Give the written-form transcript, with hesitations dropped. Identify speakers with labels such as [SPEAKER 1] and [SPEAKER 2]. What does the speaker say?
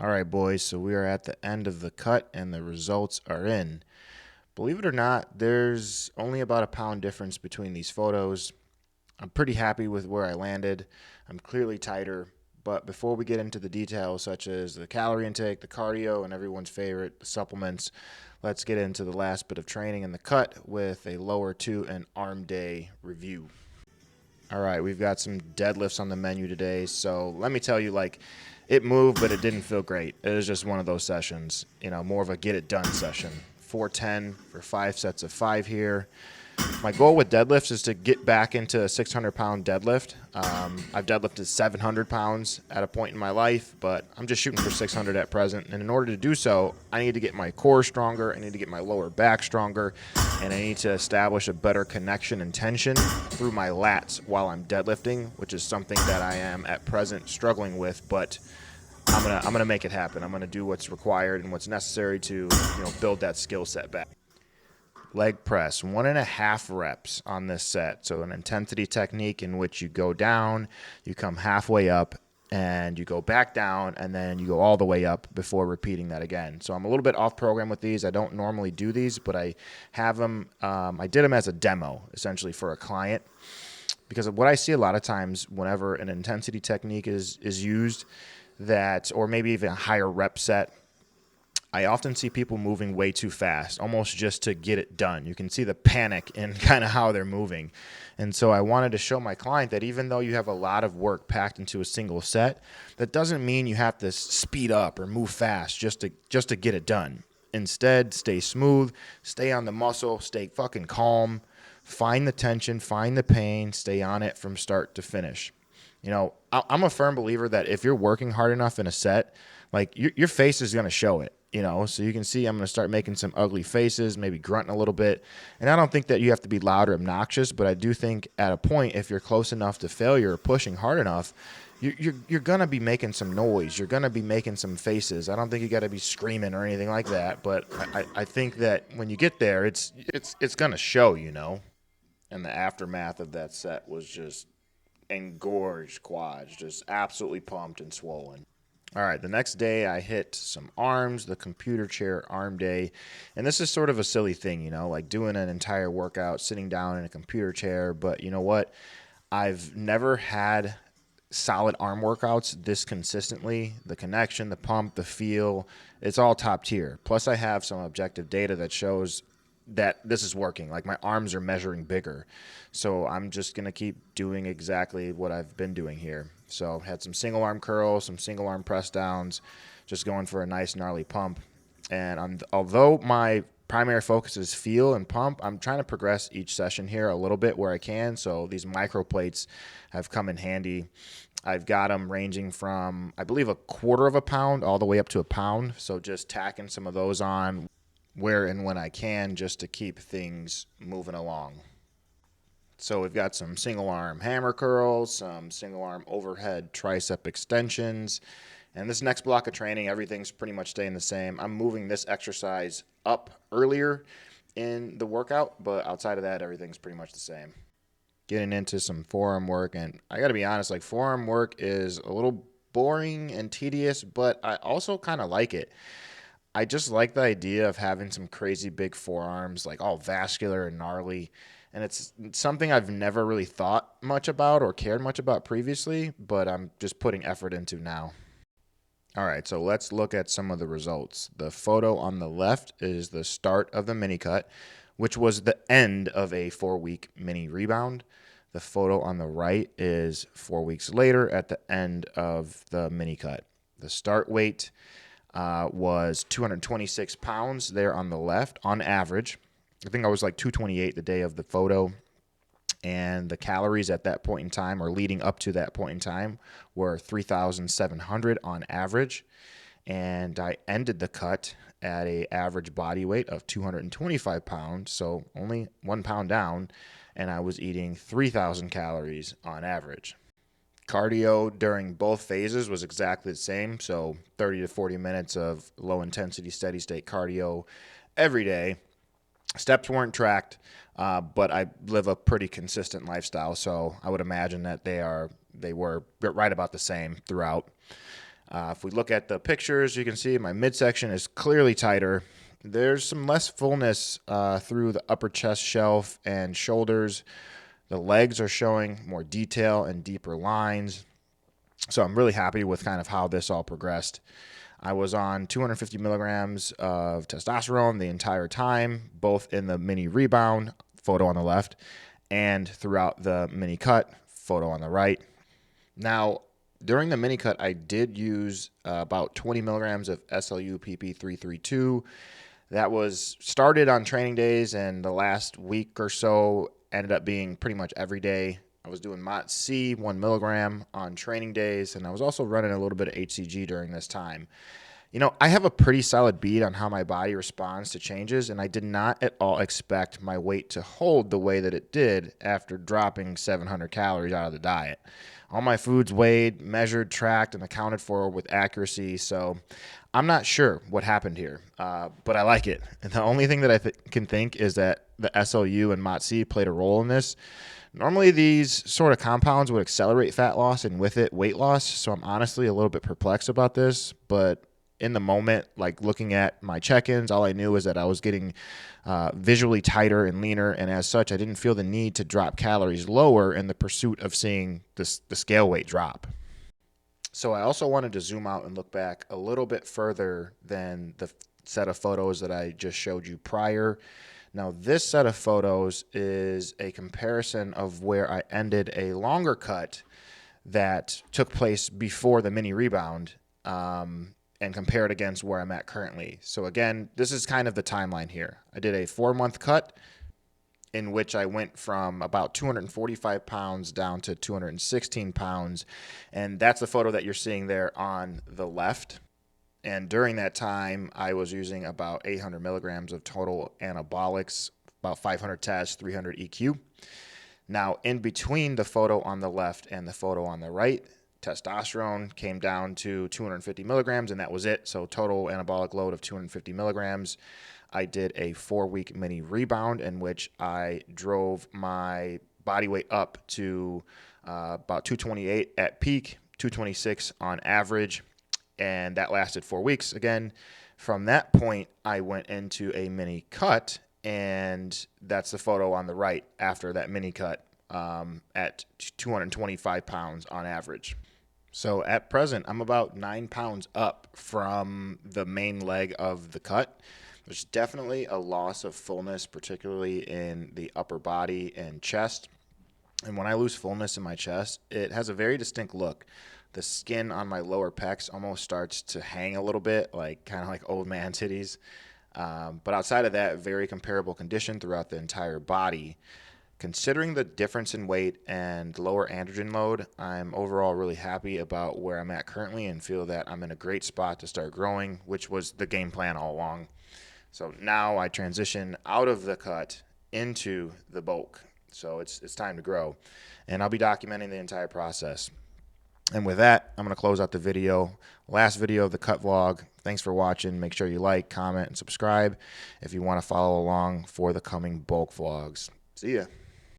[SPEAKER 1] All right, boys, so we are at the end of the cut and the results are in. Believe it or not, there's only about a pound difference between these photos. I'm pretty happy with where I landed. I'm clearly tighter, but before we get into the details, such as the calorie intake, the cardio, and everyone's favorite, the supplements, let's get into the last bit of training in the cut with a lower two and arm day review. All right, we've got some deadlifts on the menu today. So let me tell you, it moved, but it didn't feel great. It was just one of those sessions, more of a get it done session. 410 for 5 sets of 5 here. My goal with deadlifts is to get back into a 600-pound deadlift. I've deadlifted 700 pounds at a point in my life, but I'm just shooting for 600 at present. And in order to do so, I need to get my core stronger, I need to get my lower back stronger, and I need to establish a better connection and tension through my lats while I'm deadlifting, which is something that I am at present struggling with, but I'm gonna make it happen. I'm gonna do what's required and what's necessary to build that skill set back. Leg press, 1.5 reps on this set. So an intensity technique in which you go down, you come halfway up, and you go back down, and then you go all the way up before repeating that again. So I'm a little bit off program with these. I don't normally do these, but I have them. I did them as a demo, essentially for a client, because what I see a lot of times whenever an intensity technique is used, that or maybe even a higher rep set, I often see people moving way too fast, almost just to get it done. You can see the panic in kind of how they're moving. And so I wanted to show my client that even though you have a lot of work packed into a single set, that doesn't mean you have to speed up or move fast just to get it done. Instead, stay smooth, stay on the muscle, stay fucking calm, find the tension, find the pain, stay on it from start to finish. I'm a firm believer that if you're working hard enough in a set, like your face is going to show it. So you can see I'm going to start making some ugly faces, maybe grunting a little bit. And I don't think that you have to be loud or obnoxious, but I do think at a point, if you're close enough to failure or pushing hard enough, you're going to be making some noise. You're going to be making some faces. I don't think you got to be screaming or anything like that, but I think that when you get there, it's going to show. And the aftermath of that set was just engorged quads, just absolutely pumped and swollen. All right, the next day I hit some arms, the computer chair arm day. And this is sort of a silly thing, like doing an entire workout sitting down in a computer chair. But you know what? I've never had solid arm workouts this consistently. The connection, the pump, the feel, it's all top tier. Plus, I have some objective data that shows that this is working. Like my arms are measuring bigger. So I'm just going to keep doing exactly what I've been doing here. So had some single arm curls, some single arm press downs, just going for a nice gnarly pump. And although my primary focus is feel and pump, I'm trying to progress each session here a little bit where I can. So these micro plates have come in handy. I've got them ranging from, I believe, 1/4 pound all the way up to a pound. So just tacking some of those on where and when I can just to keep things moving along. So we've got some single arm hammer curls, some single arm overhead tricep extensions. And this next block of training, everything's pretty much staying the same. I'm moving this exercise up earlier in the workout, but outside of that, everything's pretty much the same. Getting into some forearm work, and I got to be honest, like forearm work is a little boring and tedious, but I also kind of like it. I just like the idea of having some crazy big forearms, like all vascular and gnarly. And it's something I've never really thought much about or cared much about previously, but I'm just putting effort into now. All right, so let's look at some of the results. The photo on the left is the start of the mini cut, which was the end of a 4-week mini rebound. The photo on the right is 4 weeks later at the end of the mini cut. The start weight was 226 pounds there on the left on average. I think I was like 228 the day of the photo. And the calories at that point in time, or leading up to that point in time, were 3,700 on average. And I ended the cut at an average body weight of 225 pounds, so only 1 pound down, and I was eating 3,000 calories on average. Cardio during both phases was exactly the same, so 30 to 40 minutes of low intensity, steady state cardio every day. Steps weren't tracked, but I live a pretty consistent lifestyle, so I would imagine that they were right about the same throughout. If we look at the pictures, you can see my midsection is clearly tighter. There's some less fullness through the upper chest shelf and shoulders. The legs are showing more detail and deeper lines. So I'm really happy with kind of how this all progressed. I was on 250 milligrams of testosterone the entire time, both in the mini rebound, photo on the left, and throughout the mini cut, photo on the right. Now, during the mini cut, I did use about 20 milligrams of SLU PP332. That was started on training days, and the last week or so ended up being pretty much every day. I was doing MOTS-C 1 milligram on training days, and I was also running a little bit of HCG during this time. You know, I have a pretty solid bead on how my body responds to changes, and I did not at all expect my weight to hold the way that it did after dropping 700 calories out of the diet. All my foods weighed, measured, tracked, and accounted for with accuracy, so I'm not sure what happened here, but I like it. And the only thing that I can think is that the SLU and MOTS-C played a role in this. Normally, these sort of compounds would accelerate fat loss and with it, weight loss, so I'm honestly a little bit perplexed about this, but in the moment, like looking at my check-ins, all I knew was that I was getting visually tighter and leaner, and as such, I didn't feel the need to drop calories lower in the pursuit of seeing the scale weight drop. So I also wanted to zoom out and look back a little bit further than the set of photos that I just showed you prior. Now, this set of photos is a comparison of where I ended a longer cut that took place before the mini rebound, and compare it against where I'm at currently. So again, this is kind of the timeline here. I did a 4-month cut in which I went from about 245 pounds down to 216 pounds. And that's the photo that you're seeing there on the left. And during that time, I was using about 800 milligrams of total anabolics, about 500 TAS, 300 EQ. Now, in between the photo on the left and the photo on the right, testosterone came down to 250 milligrams, and that was it. So total anabolic load of 250 milligrams. I did a 4-week mini rebound in which I drove my body weight up to about 228 at peak, 226 on average, and that lasted 4 weeks. Again, from that point, I went into a mini cut, and that's the photo on the right after that mini cut at 225 pounds on average. So at present, I'm about 9 pounds up from the main leg of the cut. There's definitely a loss of fullness, particularly in the upper body and chest. And when I lose fullness in my chest, it has a very distinct look. The skin on my lower pecs almost starts to hang a little bit, like kind of like old man titties. But outside of that, very comparable condition throughout the entire body. Considering the difference in weight and lower androgen load, I'm overall really happy about where I'm at currently and feel that I'm in a great spot to start growing, which was the game plan all along. So now I transition out of the cut into the bulk. So it's time to grow. And I'll be documenting the entire process. And with that, I'm going to close out the video. Last video of the cut vlog. Thanks for watching. Make sure you like, comment, and subscribe if you want to follow along for the coming bulk vlogs. See ya.